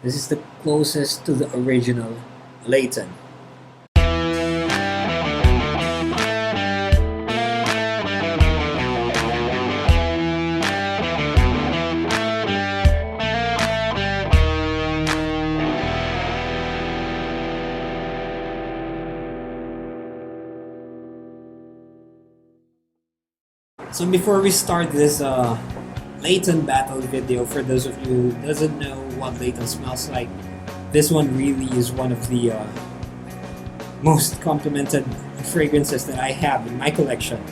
This is the closest to the original Layton. So before we start this Layton battle video, for those of you who doesn't know what Layton smells like, this one really is one of the most complimented fragrances that I have in my collection.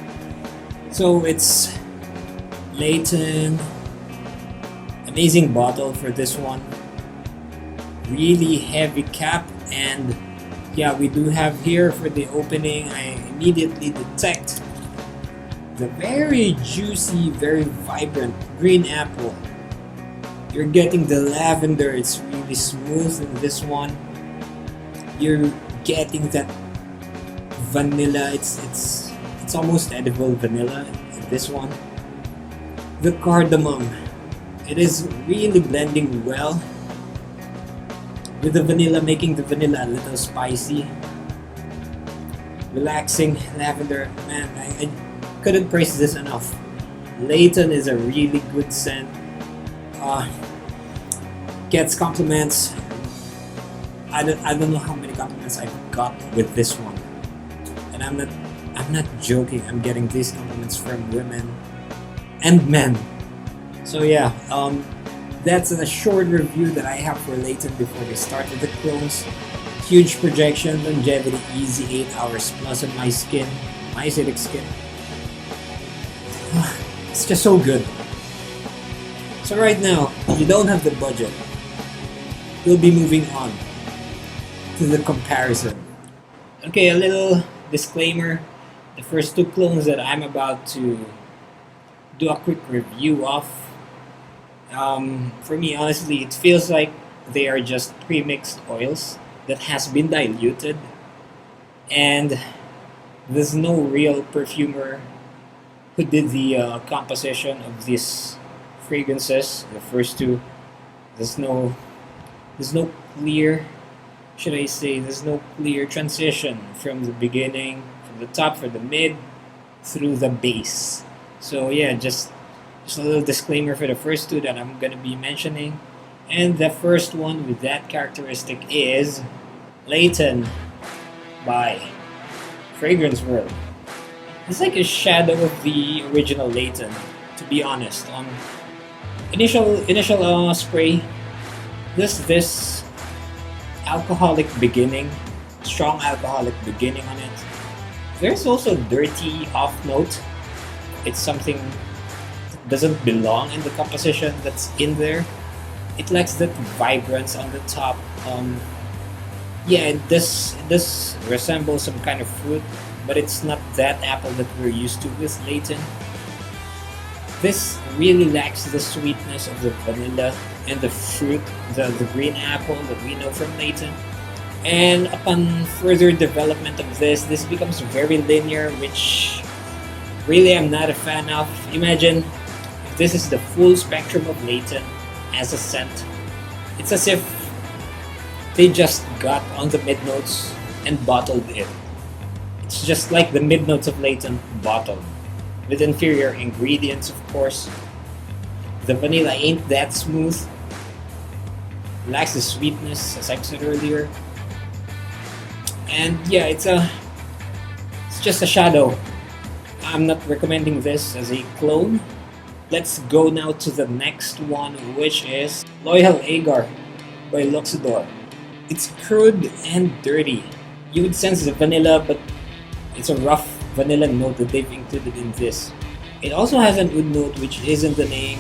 So it's Layton, amazing bottle for this one, really heavy cap, and yeah, we do have here for the opening, I immediately detect the very juicy, very vibrant green apple. You're getting the lavender, it's really smooth in this one. You're getting that vanilla, it's almost edible vanilla in this one. The cardamom, it is really blending well with the vanilla, making the vanilla a little spicy. Relaxing lavender, man, I couldn't praise this enough. Layton is a really good scent. Gets compliments. I don't know how many compliments I've got with this one, and I'm not joking. I'm getting these compliments from women and men. So yeah, that's a short review that I have for Layton before we start with the clones. Huge projection, longevity, easy 8 hours plus on my skin, my acidic skin. It's just so good. So right now, if you don't have the budget, we'll be moving on to the comparison. Okay, a little disclaimer. The first two clones that I'm about to do a quick review of, for me, honestly, it feels like they are just pre-mixed oils that has been diluted, and there's no real perfumer who did the composition of these fragrances. The first two, there's no clear, should I say, there's no clear transition from the beginning, from the top, from the mid, through the base. So yeah, just a little disclaimer for the first two that I'm gonna be mentioning. And the first one with that characteristic is Layton by Fragrance World. It's like a shadow of the original Layton, to be honest. Initial spray, this alcoholic beginning, strong alcoholic beginning on it. There's also dirty off note. It's something that doesn't belong in the composition that's in there. It lacks that vibrance on the top. Yeah, this resembles some kind of fruit, but it's not that apple that we're used to with Layton. This really lacks the sweetness of the vanilla and the fruit, the green apple that we know from Layton. And upon further development of this becomes very linear, which really I'm not a fan of. Imagine if this is the full spectrum of Layton as a scent. It's as if they just got on the mid notes and bottled it. It's just like the mid notes of Layton bottled, with inferior ingredients, of course. The vanilla ain't that smooth, lacks the sweetness, as I said earlier. And yeah, it's just a shadow. I'm not recommending this as a clone. Let's go now to the next one, which is Loyal Agar by Luxador. It's crude and dirty. You would sense the vanilla, but it's a rough vanilla note that they've included in this. It also has an oud note, which isn't the name.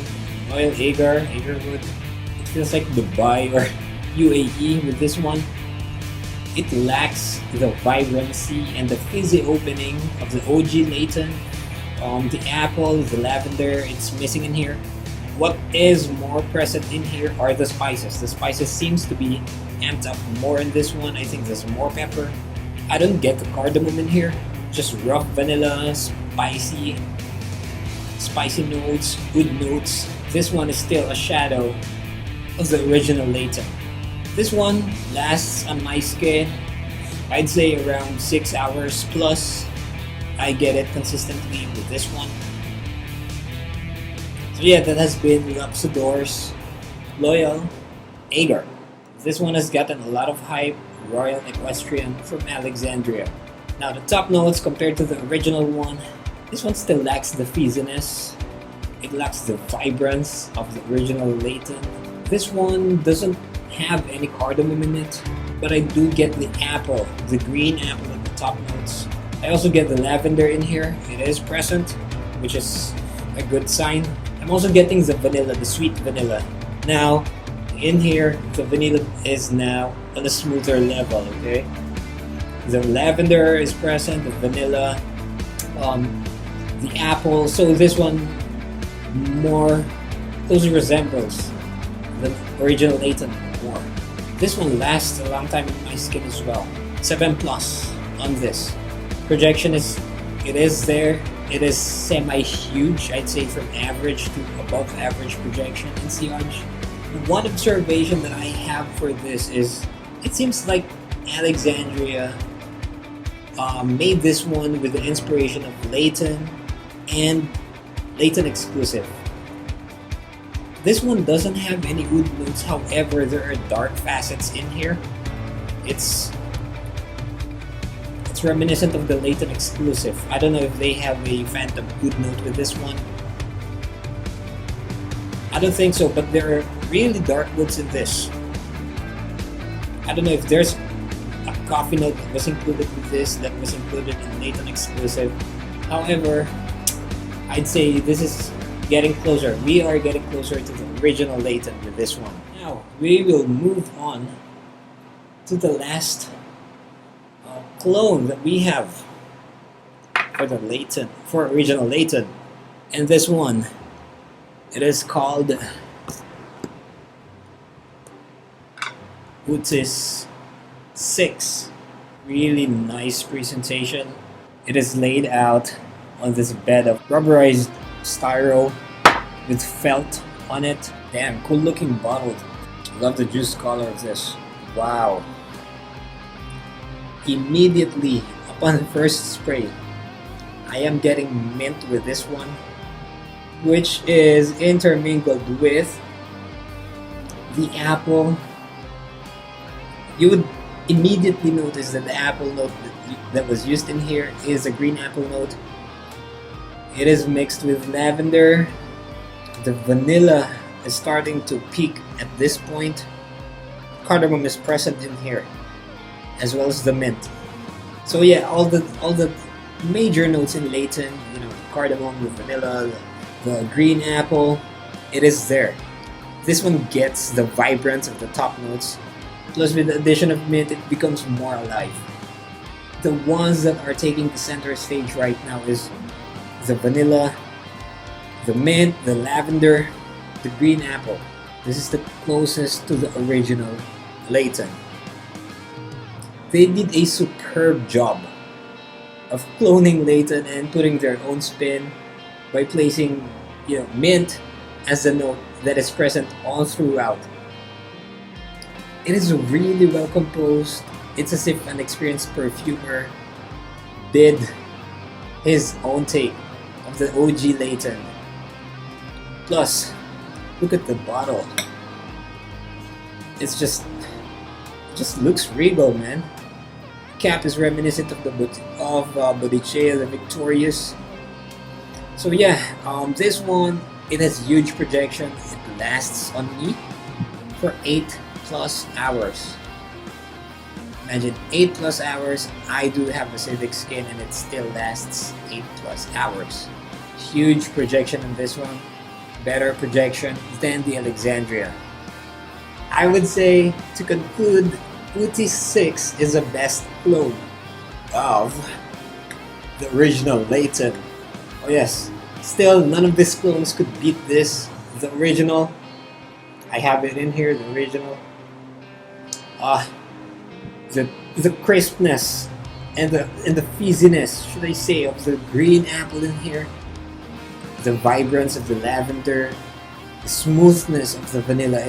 Loyal Agar, Agarwood. It feels like Dubai or UAE with this one. It lacks the vibrancy and the fizzy opening of the OG Layton. The apple, the lavender, it's missing in here. What is more present in here are the spices. The spices seems to be amped up more in this one. I think there's more pepper. I don't get the cardamom in here. Just rough vanilla, spicy notes, good notes. This one is still a shadow of the original Layton. This one lasts on my skin, I'd say around 6 hours plus. I get it consistently with this one. So yeah, that has been Luxador's Loyal Agar. This one has gotten a lot of hype. Royal Equestrian from Alexandria. Now the top notes compared to the original one, this one still lacks the fizziness. It lacks the vibrance of the original Layton. This one doesn't have any cardamom in it, but I do get the apple, the green apple at the top notes. I also get the lavender in here. It is present, which is a good sign. I'm also getting the vanilla, the sweet vanilla. Now, in here, the vanilla is now on a smoother level, okay? The lavender is present, the vanilla, the apple. So this one more closely resembles the original Layton more. This one lasts a long time in my skin as well. 7 plus on this. Projection is there. It is semi-huge, I'd say from average to above average projection in Siage. One observation that I have for this is it seems like Alexandria made this one with the inspiration of Layton and Layton exclusive. This one doesn't have any oud notes, however, there are dark facets in here. It's reminiscent of the Layton exclusive. I don't know if they have a phantom oud note with this one. I don't think so, but there are really dark woods in this. I don't know if there's a coffee note that was included with this that was included in Layton exclusive. However, I'd say this is getting closer. We are getting closer to the original Layton with this one. Now, we will move on to the last clone that we have for the Layton, for original Layton. And this one, it is called Otis 6. Really nice presentation. It is laid out on this bed of rubberized styro with felt on it. Damn, cool looking bottle. Love the juice color of this. Wow. Immediately upon the first spray, I am getting mint with this one, which is intermingled with the apple. You would immediately notice that the apple note that was used in here is a green apple note. It is mixed with lavender. The vanilla is starting to peak at this point. Cardamom is present in here, as well as the mint. So yeah, all the major notes in Layton, you know, cardamom, the vanilla, the green apple, it is there. This one gets the vibrance of the top notes. Plus with the addition of mint, it becomes more alive. The ones that are taking the center stage right now is the vanilla, the mint, the lavender, the green apple. This is the closest to the original Layton. They did a superb job of cloning Layton and putting their own spin by placing, you know, mint as a note that is present all throughout. It is really well composed. It's as if an experienced perfumer did his own take of the OG Layton. Plus, look at the bottle. It just looks regal, man. Cap is reminiscent of the Boticea the Victorious. So yeah, this one, it has huge projection. It lasts on me for 8 plus hours. Imagine 8 plus hours. I do have acidic skin and it still lasts 8 plus hours. Huge projection on this one. Better projection than the Alexandria. I would say, to conclude, Uti 6 is the best clone of the original Layton. Oh yes, still none of these clones could beat this, the original. I have it in here, the original. The crispness and the fizziness, should I say, of the green apple in here. The vibrance of the lavender, the smoothness of the vanilla.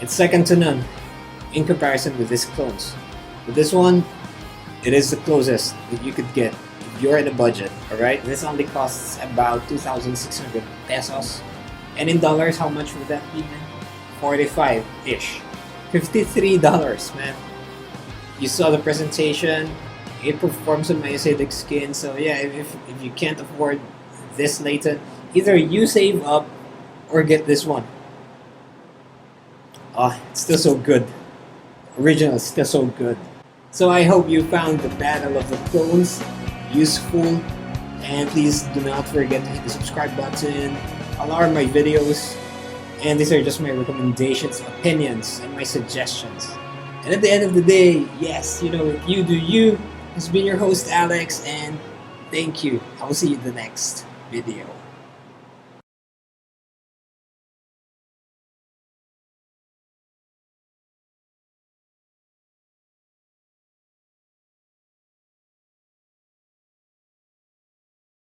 It's second to none in comparison with these clones. With this one, it is the closest that you could get if you're in a budget, alright? This only costs about 2,600 pesos. And in dollars, how much would that be, man? 45-ish. $53, man. You saw the presentation. It performs on my acidic skin. So yeah, if you can't afford this Layton, either you save up or get this one. Oh, it's still so good. Original is still so good. So I hope you found the Battle of the Clones useful. And please do not forget to hit the subscribe button. Alarm my videos. And these are just my recommendations, opinions, and my suggestions. And at the end of the day, yes, you know, you do you. It's been your host, Alex, and thank you. I will see you in the next video.